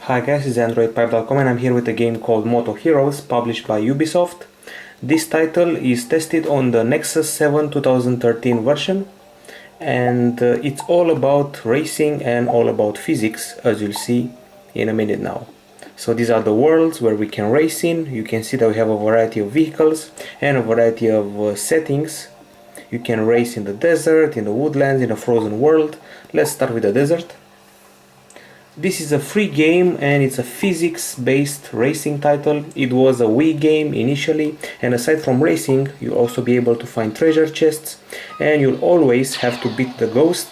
Hi guys, it's Androidpipe.com and I'm here with a game called Motoheroz, published by Ubisoft. This title is tested on the Nexus 7 2013 version, and it's all about racing and all about physics, as you'll see in a minute now. So these are the worlds where we can race in. You can see that we have a variety of vehicles and a variety of settings. You can race in the desert, in the woodlands, in a frozen world. Let's start with the desert. This is a free game and it's a physics-based racing title. It was a Wii game initially, and aside from racing, you'll also be able to find treasure chests, and you'll always have to beat the ghost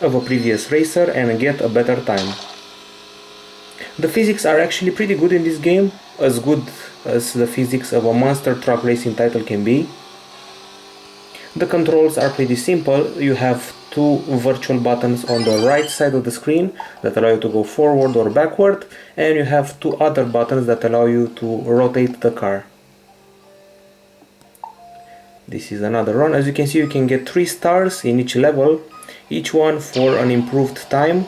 of a previous racer and get a better time. The physics are actually pretty good in this game, as good as the physics of a monster truck racing title can be. The controls are pretty simple. You have two virtual buttons on the right side of the screen that allow you to go forward or backward, and you have two other buttons that allow you to rotate the car. This is another run. As you can see, you can get 3 stars in each level, each one for an improved time,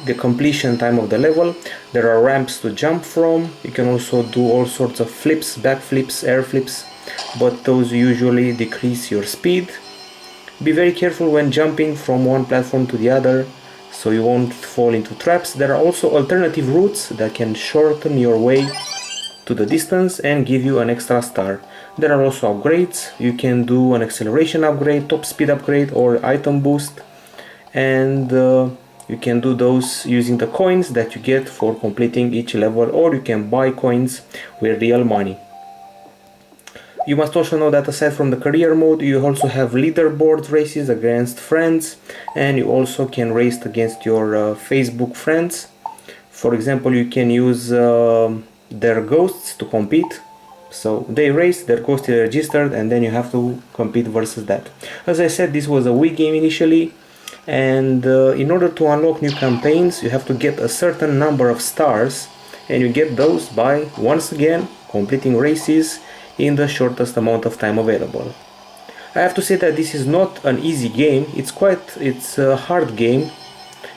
the completion time of the level. There are ramps to jump from. You can also do all sorts of flips, back flips, air flips, but those usually decrease your speed. Be very careful when jumping from one platform to the other so you won't fall into traps. There are also alternative routes that can shorten your way to the distance and give you an extra star. There are also upgrades. You can do an acceleration upgrade, top speed upgrade, or item boost, and you can do those using the coins that you get for completing each level, or you can buy coins with real money. You must also know that aside from the career mode, you also have leaderboard races against friends, and you also can race against your Facebook friends. For example, you can use their ghosts to compete. So they race, their ghost is registered, and then you have to compete versus that. As I said, this was a Wii game initially, and in order to unlock new campaigns, you have to get a certain number of stars, and you get those by, once again, completing races in the shortest amount of time available. I have to say that this is not an easy game. It's a hard game,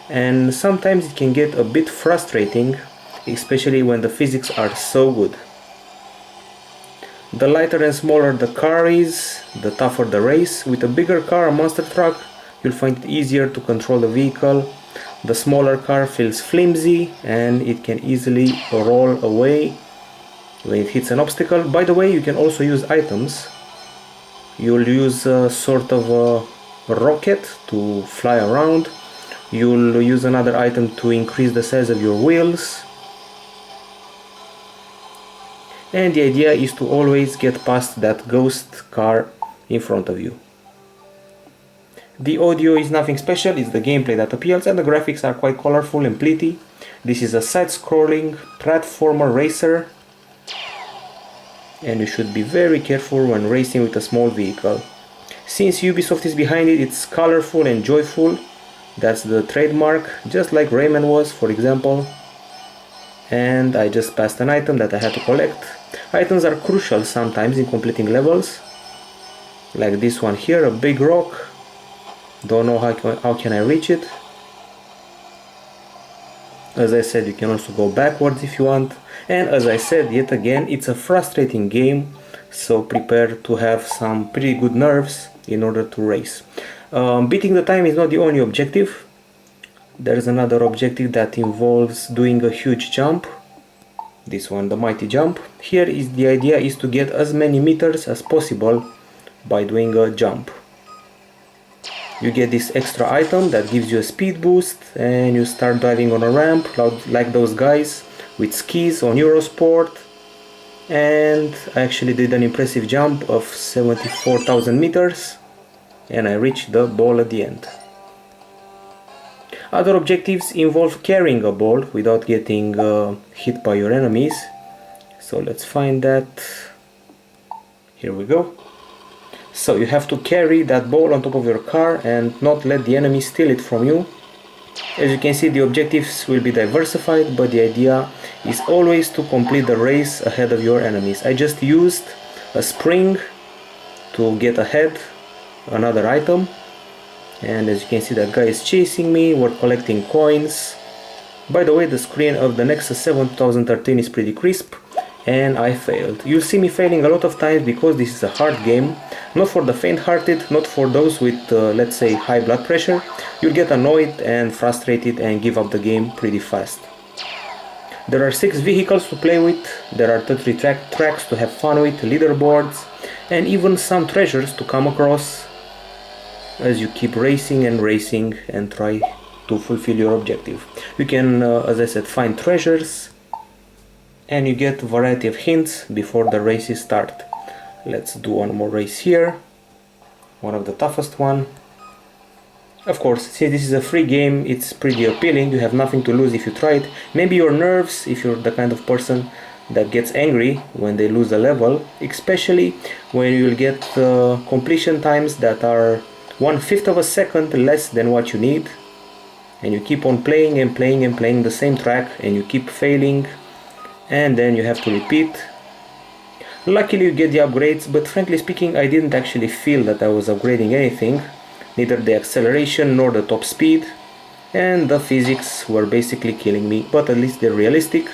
and sometimes it can get a bit frustrating, especially when the physics are so good. The lighter and smaller the car is, the tougher the race. With a bigger car, a monster truck, you'll find it easier to control the vehicle. The smaller car feels flimsy and it can easily roll away when it hits an obstacle. By the way, you can also use items. You'll use a sort of a rocket to fly around. You'll use another item to increase the size of your wheels. And the idea is to always get past that ghost car in front of you. The audio is nothing special, it's the gameplay that appeals, and the graphics are quite colorful and pretty. This is a side-scrolling platformer racer, and you should be very careful when racing with a small vehicle. Since Ubisoft is behind it, it's colorful and joyful. That's the trademark, just like Rayman was, for example. And I just passed an item that I had to collect. Items are crucial sometimes in completing levels, like this one here, a big rock. Don't know how can I reach it. As I said, you can also go backwards if you want. And as I said, yet again, it's a frustrating game, so prepare to have some pretty good nerves in order to race. Beating the time is not the only objective. There's another objective that involves doing a huge jump. This one, the mighty jump. Here is the idea is to get as many meters as possible by doing a jump. You get this extra item that gives you a speed boost, and you start driving on a ramp like those guys with skis on Eurosport. And I actually did an impressive jump of 74,000 meters, and I reached the ball at the end. Other objectives involve carrying a ball without getting hit by your enemies. So let's find that. Here we go. So you have to carry that ball on top of your car and not let the enemy steal it from you. As you can see, the objectives will be diversified, but the idea is always to complete the race ahead of your enemies. I just used a spring to get ahead, another item, and as you can see, that guy is chasing me. We're collecting coins, By the way, the screen of the Nexus 7 2013 is pretty crisp, and I failed. You'll see me failing a lot of times because this is a hard game, not for the faint-hearted, not for those with, let's say, high blood pressure. You'll get annoyed and frustrated and give up the game pretty fast. There are 6 vehicles to play with, there are 30 tracks to have fun with, leaderboards, and even some treasures to come across as you keep racing and try to fulfill your objective. You can, as I said, find treasures, and you get a variety of hints before the races start. Let's do one more race here, one of the toughest one. Of course, since this is a free game, it's pretty appealing. You have nothing to lose if you try it. Maybe your nerves, if you're the kind of person that gets angry when they lose a level, especially when you'll get completion times that are 1/5 of a second less than what you need, and you keep on playing and playing the same track, and you keep failing, and then you have to repeat. Luckily you get the upgrades, but frankly speaking I didn't actually feel that I was upgrading anything, neither the acceleration nor the top speed, and the physics were basically killing me, but at least they're realistic,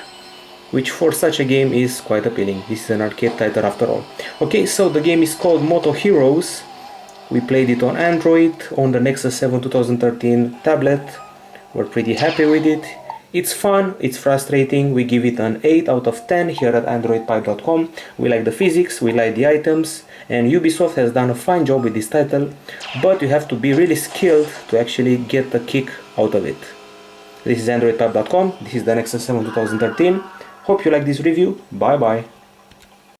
which for such a game is quite appealing. This is an arcade title after all. Okay, so the game is called Motoheroz. We played it on Android, on the Nexus 7 2013 tablet. We're pretty happy with it. It's fun, it's frustrating. We give it an 8 out of 10 here at Androidpipe.com. We like the physics, we like the items, and Ubisoft has done a fine job with this title, but you have to be really skilled to actually get a kick out of it. This is Androidpipe.com, this is the Nexus 7 2013. Hope you like this review, bye bye.